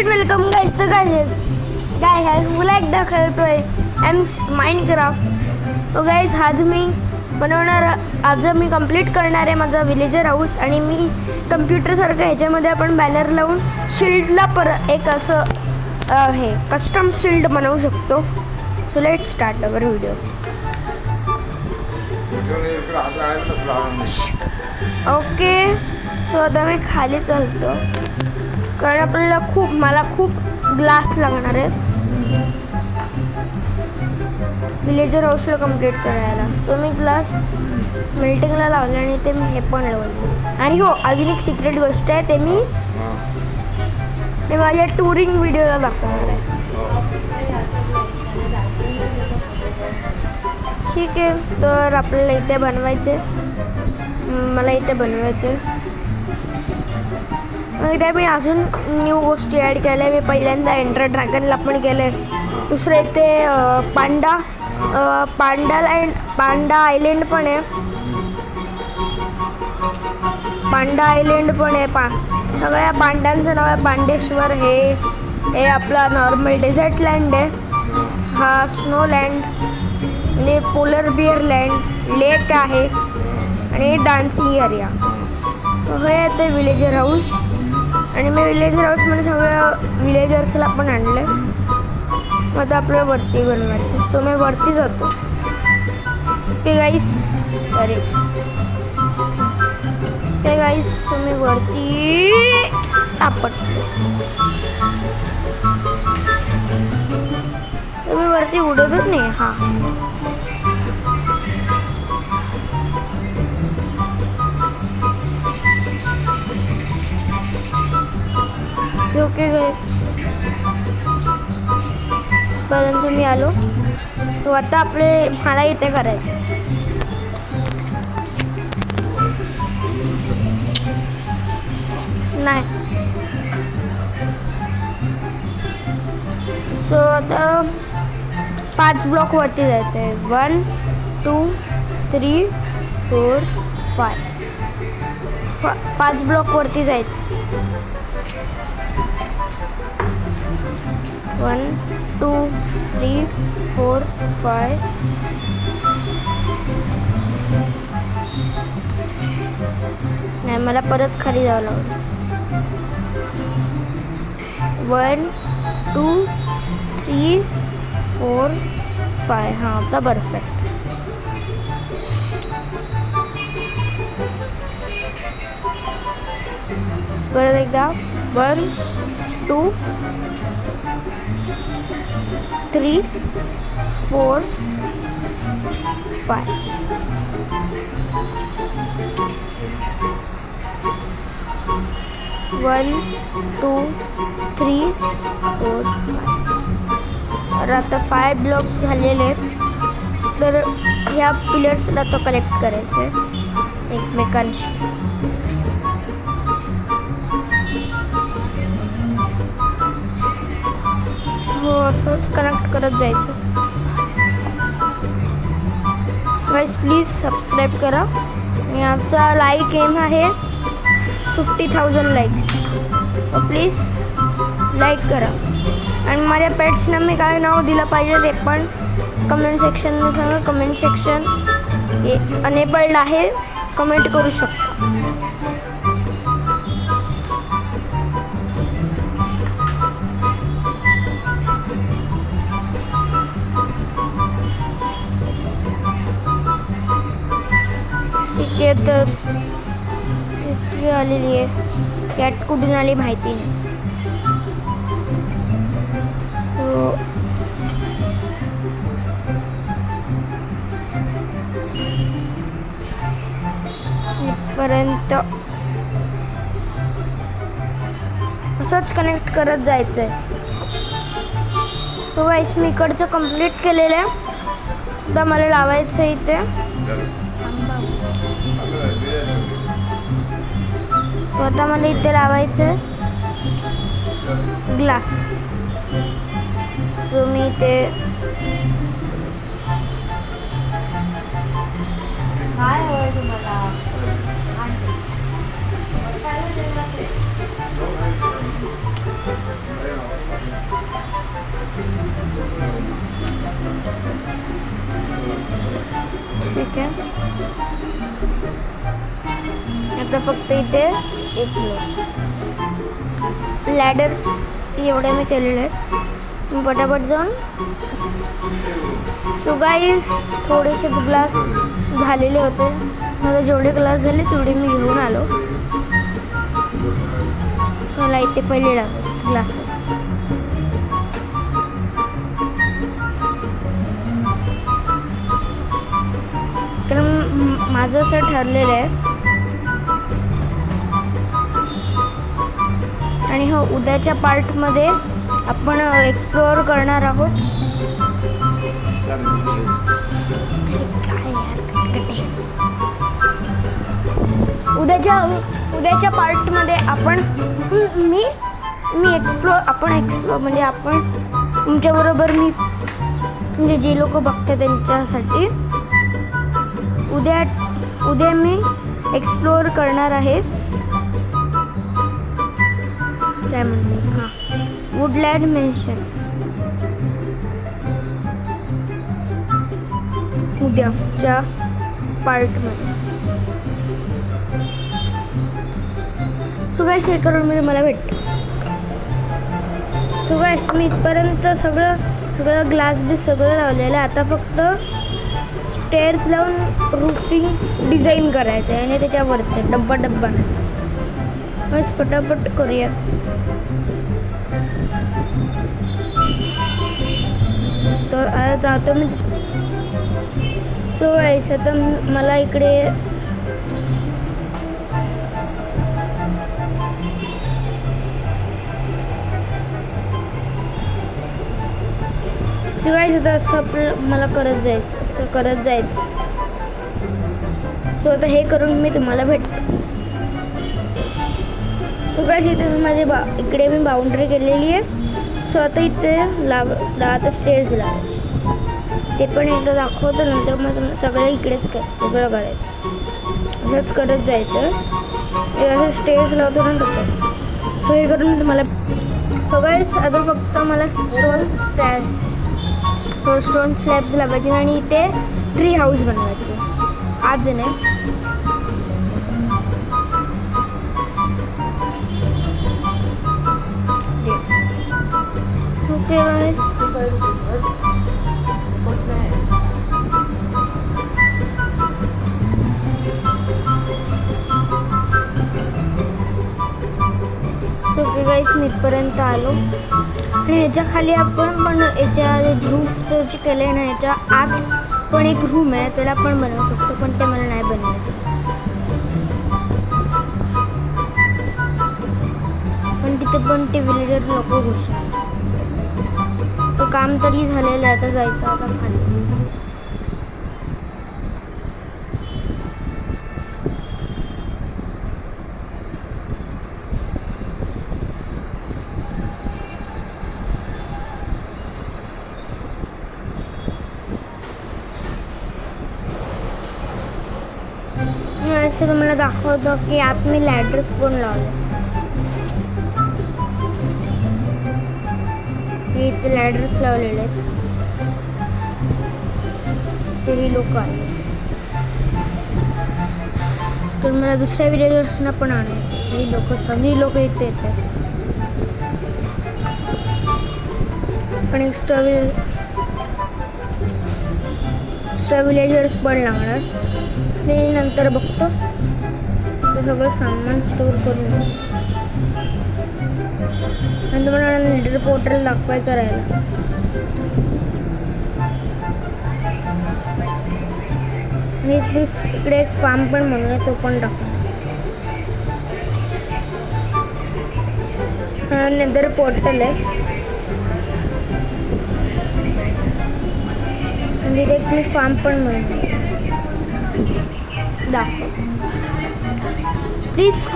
And welcome guys. तर काय आहे मला एकदा खेळतोय माइनक्राफ्ट. गाइस आज मी कंप्लीट करणार आहे माझा विलेजर हाऊस. आणि मी कम्प्युटर सारखं ह्याच्यामध्ये आपण बॅनर लावून शिल्डला एक असं हे कस्टम शिल्ड बनवू शकतो. So let start our video. Okay, so आता मी खाली चालतो कारण आपल्याला मला खूप ग्लास लागणार आहेत विलेजर हाऊसला कंप्लीट करायला. सो मी ग्लास स्मेल्टिंगला लावले आणि ते मी हे पण लावले. आणि हो, अजून एक सिक्रेट गोष्ट आहे, ते मी माझ्या टुरिंग व्हिडिओला दाखवणार आहे. ठीक आहे, तर आपल्याला इथे बनवायचे. मला इथे बनवायचे. इथे मी अजून न्यू गोष्टी ॲड केल्या. मी पहिल्यांदा एंडर ड्रॅगनला पण केलं. दुसरं इथे पांडा आयलंड पण आहे. सगळ्या पांड्यांचं नाव आहे पांडेश्वर. हे आपला नॉर्मल डेझर्ट लँड आहे. हा स्नो लँड आणि पोलर बिअर लँड लेक आहे आणि डान्सिंग एरिया. हे आहे ते विलेजर हाऊस. आणि मी विलेजर हाऊसमध्ये सगळ्या विलेजर्सला पण आणलं. मग आता आपल्याला वरती बनवायचं. सो मी वरती जातो. ते गाईस मी वरती आपटलो. मी वरती उडतच नाही. हा, ओके गाईस, परंतु मी आलो. तो आता मला इथे करायचं. नाही, सो आता 5 ब्लॉक वरती जायचं आहे. 1 2 3 4 5 ब्लॉक वरती जायचं. 1 2 3 4 5. नाही, मला परत खाली जावं लागलं. 1 2 3 4 5. हां, आता परफेक्ट. परत एकदा 1 2 3 4 5. वन 2 3 4 5. तर आता 5 ब्लॉक्स झालेले आहेत. तर ह्या पिलर्सला तो कलेक्ट करायचे एकमेकांशी. हो, असंच कनेक्ट करत जायचं. गाईस प्लीज सबस्क्राईब करा. आणि आमचा लाईक एम आहे 50,000 लाईक्स. प्लीज लाईक करा. आणि माझ्या पेट्सना मी काय नाव दिलं पाहिजे ते पण कमेंट सेक्शनमध्ये सांगा. कमेंट सेक्शन अनेबल्ड आहे, कमेंट करू शकता. ठीक आहे, तर इतकी आलेली आहे. कॅट कुठून आली माहिती नाही. पर्यंत असंच कनेक्ट करत जायचं आहे. सो गाईस, मी इकडचं कंप्लीट केलेलं आहे. आता मला लावायचं आहे इथे. आता मला इथे लावायचं आहे ग्लास. सो मी इथे काय हवंय तुम्हाला? ठीक आहे. आता फक्त इथे एक लॅडर्स एवढे मी केलेले आहेत. पटापट जाऊन तो गाईस थोडेसे ग्लास झालेले होते. मला जेवढे ग्लास झाले तेवढे मी घेऊन आलो. मला इथे पहिले लागले ग्लासेस. कारण माझं असं ठरलेलं आहे. आणि हो, उद्याच्या पार्टमध्ये आपण एक्सप्लोअर करणार आहोत. उद्याच्या पार्टमध्ये आपण एक्सप्लोअर म्हणजे आपण तुमच्याबरोबर मी म्हणजे जे लोक बघतात त्यांच्यासाठी उद्या मी एक्सप्लोअर करणार आहे. काय म्हणते हां, वुडलँड मेन्शन उद्याच्या पार्टमध्ये. सो गाईस हे करून मी तुम्हाला भेटतो. सो गाईस मी इथपर्यंत सगळं ग्लास बीस सगळं लावलेलं आहे. आता फक्त स्टेअर्स लावून रूफिंग डिझाईन करायचं आहे आणि त्याच्यावरचं डब्बा बस पटापट करूया. तर आता मी सो गाईस आता मला इकडे आता असं आपलं मला करत जायचं. सो आता हे करून मी तुम्हाला भेटते. सो गाईस इथे इकडे मी बाउंड्री केलेली आहे. सो आता इथे आता स्टेअर्स लावायचे ते पण एकदा दाखवतो. नंतर मग सगळं इकडेच सगळं करायचं. असंच करत जायचं. असं स्टेअर्स लावतो ना तसंच. सो हे करून मी तुम्हाला सो गाईस आता फक्त मला स्टोन स्लॅब्स लावायचे आणि इथे ट्री हाऊस बनवायचे. आज नाही ओके गाईस. ओके गाईस मी इथपर्यंत आलो आणि ह्याच्या खाली आपण पण याच्या रूफचं जे केलं आहे ना ह्याच्या आत पण एक रूम आहे त्याला आपण बनवू शकतो. पण ते मला नाही बनवायचं. पण तिथे पण ते विलेजर लोक घुसले. तो काम तरी झालेलं आहे. आता जायचं आता खाली. असं तुम्हाला दाखवतो की आत मी लॅडर्स पण लावले. हे इथे लॅडर्स लावलेले आहेत. तरी लोक आले तर मला दुसऱ्या विलेजर्सना पण आणायचे. हे सगळी लोक इथे येतात. पण एक्स्ट्रा विलेजर्स पण लागणार. मी नंतर बघतो. ते सगळं सामान स्टोअर करून आणि तुम्हाला लीडर पोर्टल दाखवायचा राहिला. मी इकडे एक फार्म पण म्हणून तो पण टाकतो. हा लीडर पोर्टल आहे आणि इथे एक मी फार्म पण म्हणून दाखव. प्लीज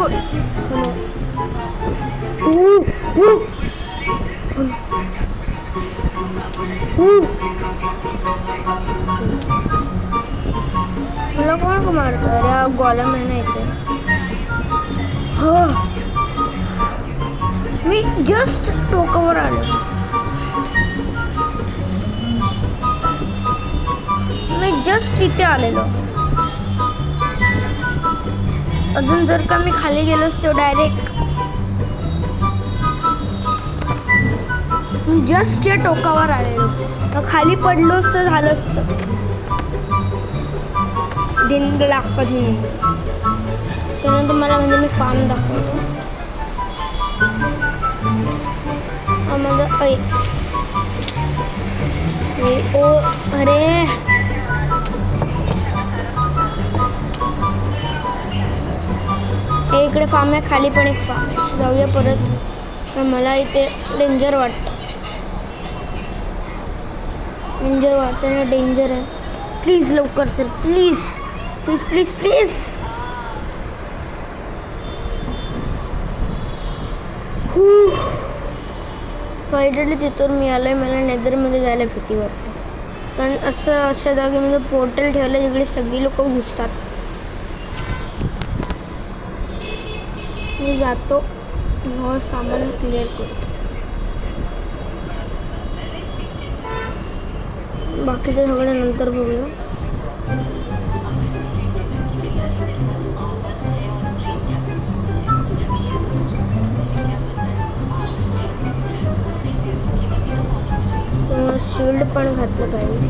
तुला कोण मारतं? अरे गोलम आहे ना इथे. हो मी जस्ट टोकावर आलो. मी जस्ट इथे आलेलो. अजून जर का मी खाली गेलो असतो डायरेक्ट जस्ट या टोकावर आलेलो, खाली पडलोच तर झालं असतं. दिन कधी त्यानंतर मला म्हणजे मी फार्म दाखवतो. माझं ओ अरे इकडे फार्म आहे, खाली पण एक फार्म आहे. जाऊया परत. मला इथे डेंजर वाटतं ना, डेंजर आहे. प्लीज लवकर चल, please please please please. Finally तिथून मी आलोय. मला नेदरमध्ये जायला भीती वाटते, कारण अशा जागेमध्ये पोर्टल ठेवलं जिकडे सगळी लोक घुसतात. मी जातो, सामान क्लिअर करतो. बाकीचं सगळं नंतर बघूया. शिल्ड पण घातलं पाहिजे.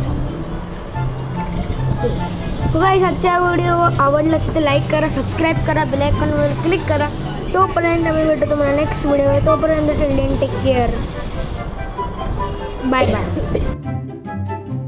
गाईस, आजचा व्हिडिओ आवडला असेल तर लाईक करा, सबस्क्राईब करा, बेल आयकॉनवर क्लिक करा. तोपर्यंत मी भेटतो तुम्हाला नेक्स्ट व्हिडिओ. तोपर्यंत टेक केअर. Bye bye.